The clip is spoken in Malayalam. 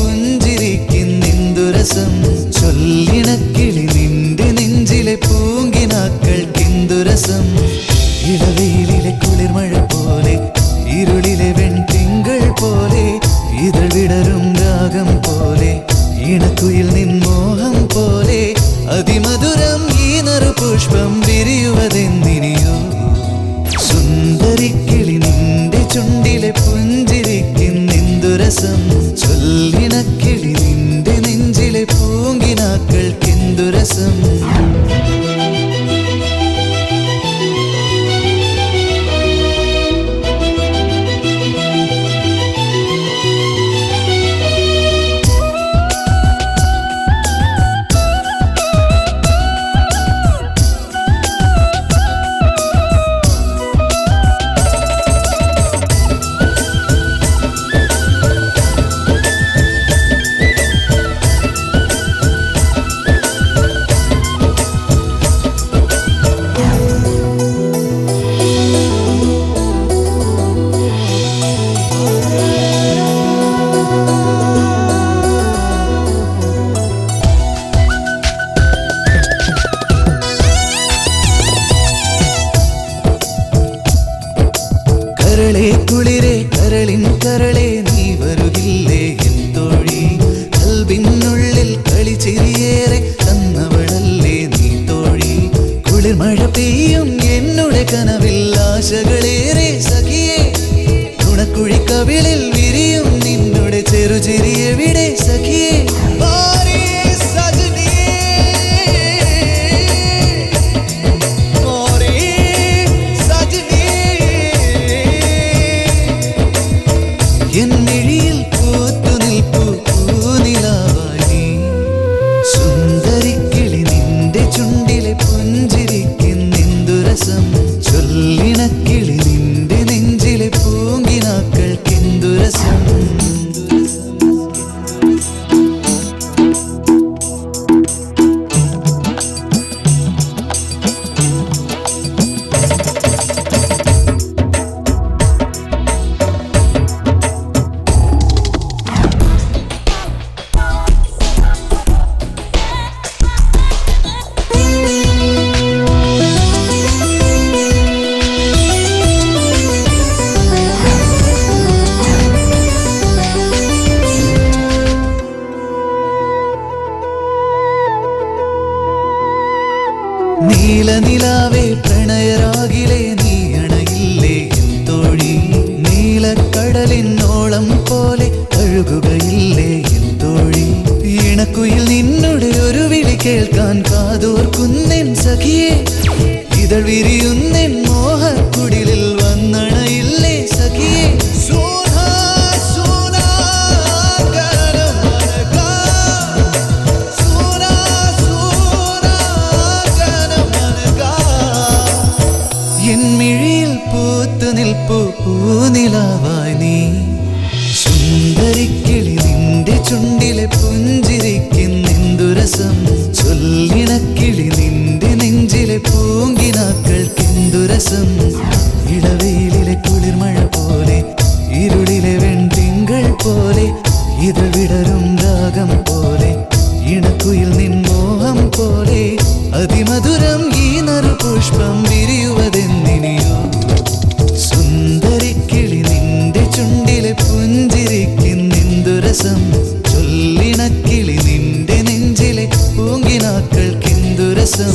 പുഞ്ചിരിക്കുന്നെന്തുരസം ചൊല്ലിണക്കിളി നിന്റെ നെഞ്ചിലെ പൂങ്കിനാക്കൾക്കെന്തുരസം ഇളവെയിലിലെ കുളിർമഴ പോലെ ഇരുളിലെ വെൺതിങ്കൾ പോലെ ഇതൾ വിടരും രാഗം പോലെ ഇണക്കുയിൽ നിൻമോഹം പോലെ അതിമധുരം ഈ നറുപുഷ്പം വിരിയുവതെന്തിനിയോ സുന്ദരിക്കിളി നിന്റെ ചുണ്ടിലെ പുഞ്ചിരിക്കുന്നെന്തുരസം ചൊല്ലിണക്കിളി നിന്റെ നെഞ്ചിലെ പൂങ്കിനാക്കൾക്കെന്തുരസം കരളെ കുളിരെ കരളിൻ കരളെ നീ വരുകില്ലേ എൻ തോഴി കൽബിനുള്ളിൽ കളിച്ചിരിയേറെ തന്നവളല്ലേ നീ തോഴി കുളിർമഴ പെയ്യും എന്നുടെ കനവിൽ ആശകളേറെ സഖിയേ തുണക്കുഴി കവിളിൽ വിരിയും നിന്നുടെ ചെറുചിരി എവിടെ സഖിയേ എന്നിഴിയിൽ പൂത്തു നിൽപ്പു പൂനിലാവായി സുന്ദരിക്കിളി നിന്റെ ചുണ്ടിലെ പുഞ്ചിരിക്കുന്നെന്തുരസം ചൊല്ലിണക്കിളി നിന്റെ നെഞ്ചിലെ പൂങ്കിനാക്കൾക്കെന്തുരസം നീലനിലാവേ പ്രണയരാഗിലെ നീ അണയില്ലേ എൻ തോഴി നീലക്കടലിനോളം പോലെ കഴുകുകയില്ലേ എൻ തോഴി ഇണക്കുയിൽ നിന്നുടെ ഒരു വിളി കേൾക്കാൻ കാതോർക്കുന്നെൻ സഖിയേ ഇതൾ വിരിയുന്നെൻ മോഹക്കുടിലിൽ വന്നണയില്ലേ സഖിയേ എന്നിഴിയിൽ പൂത്തു നിൽപ്പു പൂനിലാവായി നീ സുന്ദരിക്കിളി നിന്റെ ചുണ്ടിലെ പുഞ്ചിരിക്കുന്നെന്തുരസം ചൊല്ലിണക്കിളി നിന്റെ നെഞ്ചിലെ പൂങ്കിനാക്കൾക്കെന്തുരസം ഇളവെയിലിലെ കുളിർമഴ പോലെ ഇരുളിലെ വെൺതിങ്കൾ പോലെ ഇതൾ വിടരും രാഗം പോലെ ഇണക്കുയിൽ നിൻമോഹം പോലെ അതിമധുരം ഈ നറുപുഷ്പം വിരിയുവതെന്തിനിയോ സുന്ദരിക്കിളി നിന്റെ ചുണ്ടിലെ പുഞ്ചിരിക്കുന്നെന്തുരസം ചൊല്ലിണക്കിളി നിന്റെ നെഞ്ചിലെ പൂങ്കിനാക്കൾക്കെന്തുരസം